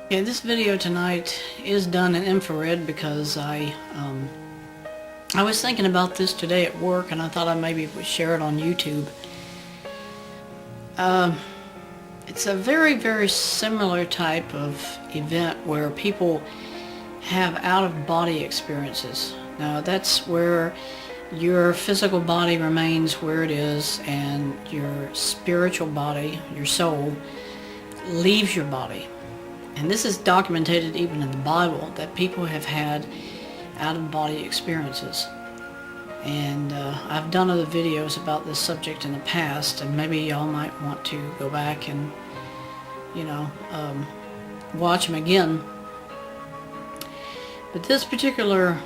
Yeah, this video tonight is done in infrared because I was thinking about this today at work, and I thought I maybe would share it on YouTube. It's a very, very similar type of event where people have out-of-body experiences. Now, that's where your physical body remains where it is, and your spiritual body, your soul, leaves your body. And this is documented even in the Bible, that people have had out-of-body experiences. And I've done other videos about this subject in the past, and maybe y'all might want to go back and, watch them again. But this particular,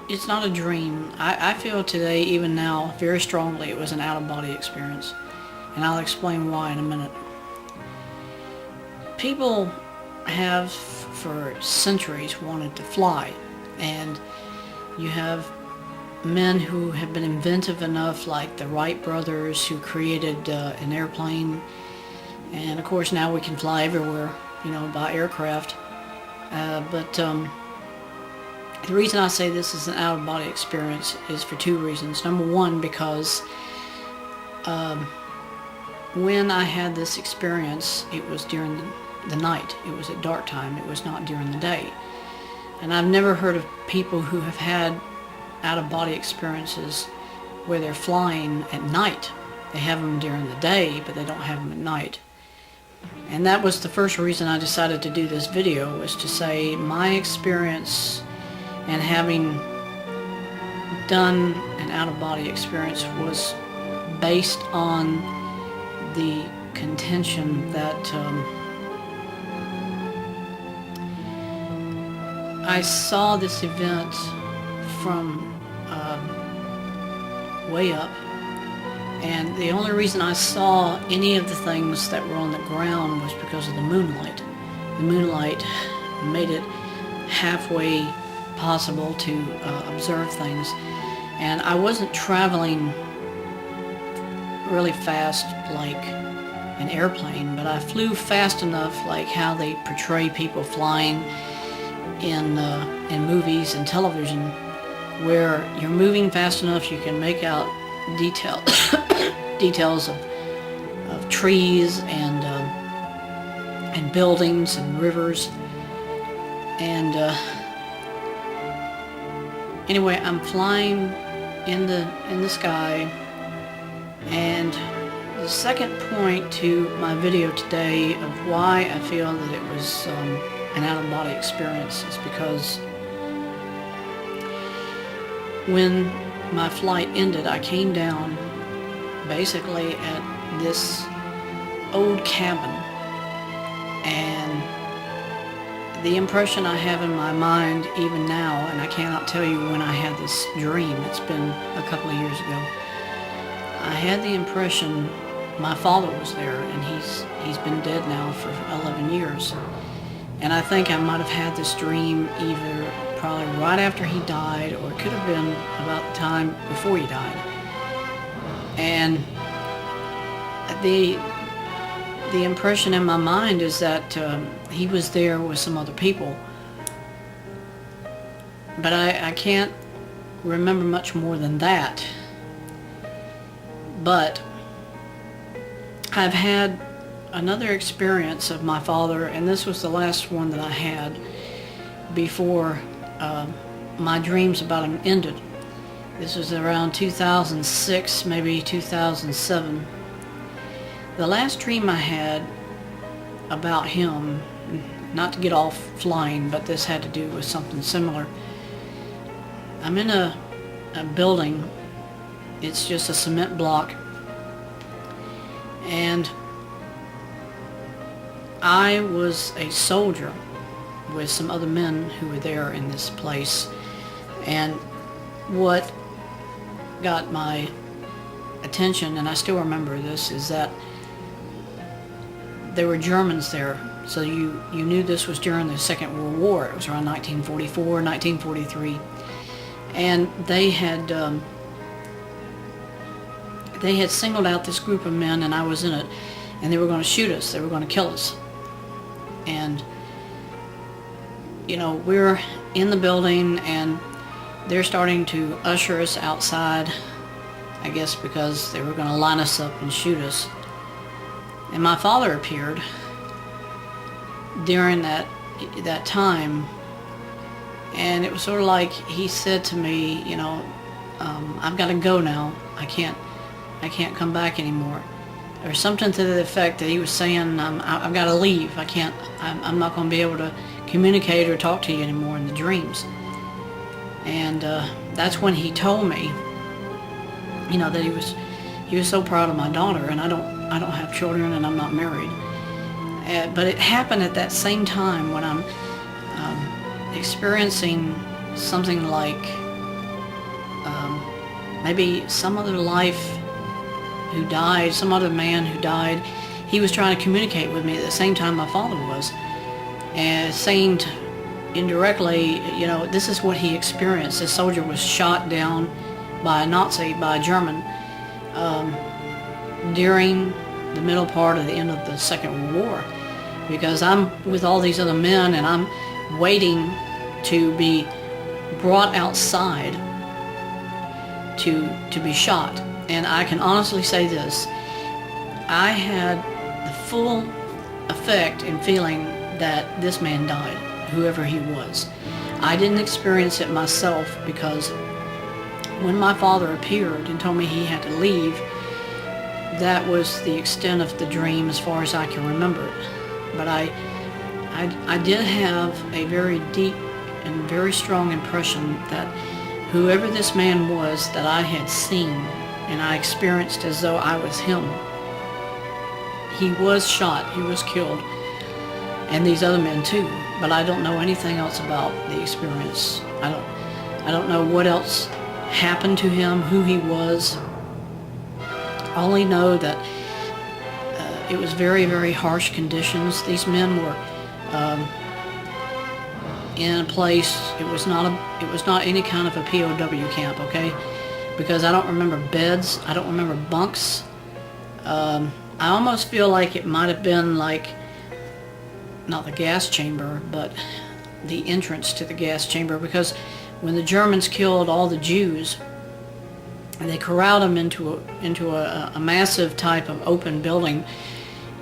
it's not a dream. I feel today, even now, very strongly it was an out-of-body experience. And I'll explain why in a minute. People have for centuries wanted to fly, and you have men who have been inventive enough, like the Wright brothers, who created an airplane, and of course now we can fly everywhere, by aircraft. But the reason I say this is an out-of-body experience is for two reasons. Number one, because when I had this experience, it was during the night. It was at dark time. It was not during the day. And I've never heard of people who have had out-of-body experiences where they're flying at night. They have them during the day, but they don't have them at night. And that was the first reason I decided to do this video, was to say my experience and having done an out-of-body experience was based on the contention that I saw this event from way up, and the only reason I saw any of the things that were on the ground was because of the moonlight. The moonlight made it halfway possible to observe things, and I wasn't traveling really fast like an airplane, but I flew fast enough, like how they portray people flying in movies and television, where you're moving fast enough you can make out details of trees and buildings and rivers. And anyway, I'm flying in the sky, and the second point to my video today of why I feel that it was an out-of-body experience is because when my flight ended, I came down basically at this old cabin, and the impression I have in my mind even now, and I cannot tell you when I had this dream, it's been a couple of years ago, I had the impression my father was there, and he's been dead now for 11 years. And I think I might have had this dream either probably right after he died, or it could have been about the time before he died. And the impression in my mind is that he was there with some other people. But I can't remember much more than that. But I've had another experience of my father, and this was the last one that I had before my dreams about him ended. This was around 2006, maybe 2007. The last dream I had about him, not to get off flying, but this had to do with something similar. I'm in a building. It's just a cement block, and I was a soldier with some other men who were there in this place. And what got my attention, and I still remember this, is that there were Germans there. So you knew this was during the Second World War. It was around 1944, 1943. And they had singled out this group of men, and I was in it, and they were going to shoot us. They were going to kill us. And we're in the building and they're starting to usher us outside, I guess because they were going to line us up and shoot us. And my father appeared during that time, and it was sort of like he said to me, I've got to go now. I can't come back anymore, or something to the effect that he was saying, I've got to leave. I'm not going to be able to communicate or talk to you anymore in the dreams. And that's when he told me, that he was so proud of my daughter, and I don't have children and I'm not married. But it happened at that same time when I'm experiencing something like maybe some other life who died, some other man who died. He was trying to communicate with me at the same time my father was, and saying indirectly, this is what he experienced. This soldier was shot down by a German, during the middle part of the end of the Second World War, because I'm with all these other men and I'm waiting to be brought outside to be shot. And I can honestly say this, I had the full effect and feeling that this man died, whoever he was. I didn't experience it myself, because when my father appeared and told me he had to leave, that was the extent of the dream as far as I can remember it. But I did have a very deep and very strong impression that whoever this man was that I had seen and I experienced as though I was him, he was shot, he was killed, and these other men too. But I don't know anything else about the experience. I don't know what else happened to him, who he was. I only know that it was very, very harsh conditions. These men were in a place. It was not any kind of a POW camp, okay? Because I don't remember beds. I don't remember bunks. I almost feel like it might have been like, not the gas chamber, but the entrance to the gas chamber, because when the Germans killed all the Jews, and they corralled them into a massive type of open building,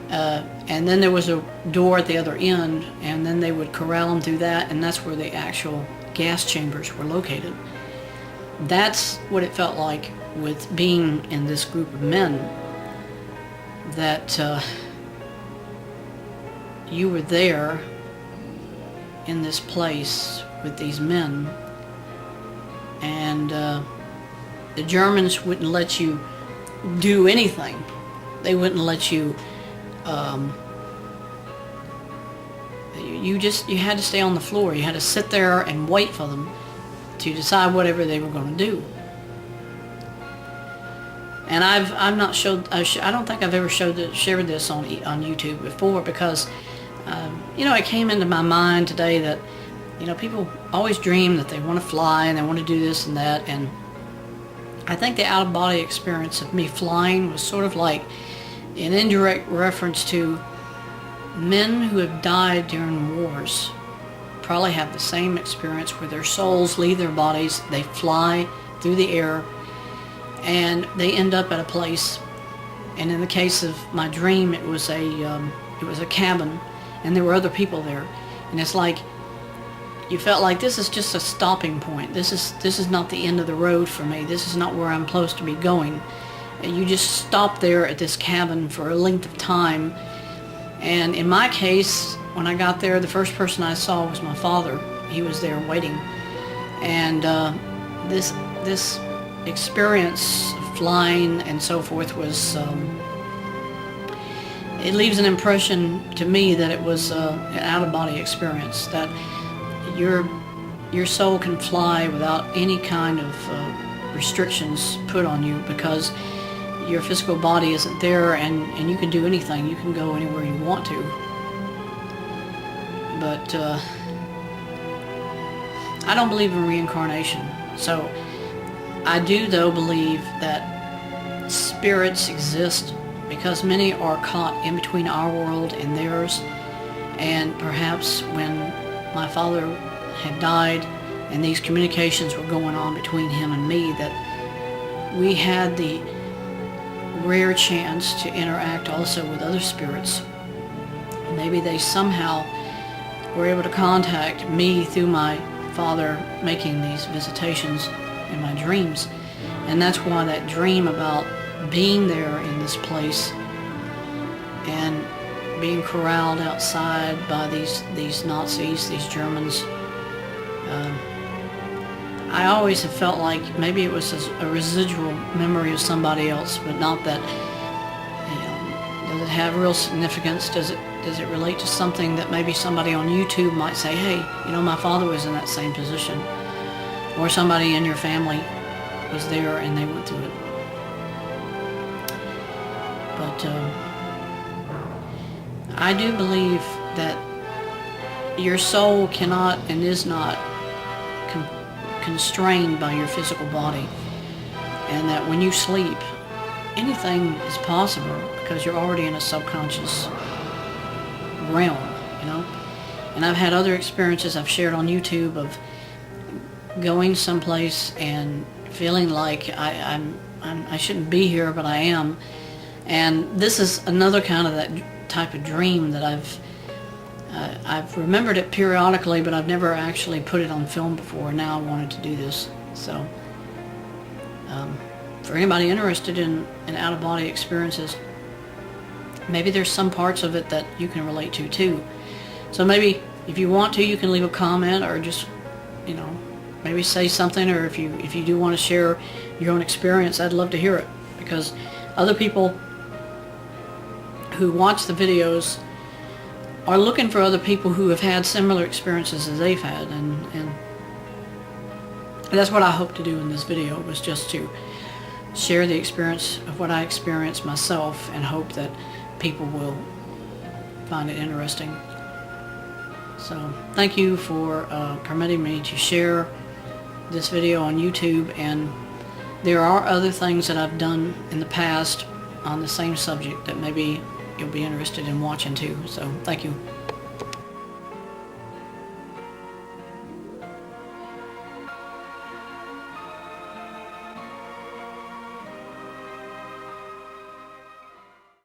and then there was a door at the other end, and then they would corral them through that, and that's where the actual gas chambers were located. That's what it felt like with being in this group of men, that you were there in this place with these men, and the Germans wouldn't let you do anything. They wouldn't let you, you had to stay on the floor. You had to sit there and wait for them to decide whatever they were going to do. And I've not showed, I don't think I've ever shared this on YouTube before, because it came into my mind today that people always dream that they want to fly and they want to do this and that, and I think the out-of-body experience of me flying was sort of like an indirect reference to men who have died during wars. Probably have the same experience where their souls leave their bodies, they fly through the air, and they end up at a place. And in the case of my dream, it was a cabin, and there were other people there, and it's like you felt like this is just a stopping point. This is not the end of the road for me. This is not where I'm supposed to be going. And you just stop there at this cabin for a length of time. And in my case, when I got there, the first person I saw was my father. He was there waiting. And this experience of flying and so forth was, it leaves an impression to me that it was an out-of-body experience, that your soul can fly without any kind of restrictions put on you, because your physical body isn't there, and you can do anything. You can go anywhere you want to. But I don't believe in reincarnation. So I do, though, believe that spirits exist, because many are caught in between our world and theirs. And perhaps when my father had died and these communications were going on between him and me, that we had the rare chance to interact also with other spirits. Maybe they somehow were able to contact me through my father making these visitations in my dreams. And that's why that dream about being there in this place and being corralled outside by these Nazis, these Germans, I always have felt like maybe it was a residual memory of somebody else, but not that, does it have real significance? Does it relate to something that maybe somebody on YouTube might say, hey, my father was in that same position, or somebody in your family was there and they went through it. But I do believe that your soul cannot and is not constrained by your physical body, and that when you sleep, anything is possible because you're already in a subconscious realm, And I've had other experiences I've shared on YouTube of going someplace and feeling like I shouldn't be here, but I am. And this is another kind of that type of dream that I've remembered it periodically, but I've never actually put it on film before. Now I wanted to do this. So for anybody interested in out-of-body experiences, maybe there's some parts of it that you can relate to too. So maybe if you want to, you can leave a comment, or just maybe say something, or if you do want to share your own experience, I'd love to hear it, because other people who watch the videos are looking for other people who have had similar experiences as they've had, and that's what I hope to do in this video, was just to share the experience of what I experienced myself, and hope that people will find it interesting. So thank you for permitting me to share this video on YouTube, and there are other things that I've done in the past on the same subject that maybe you'll be interested in watching too. So thank you.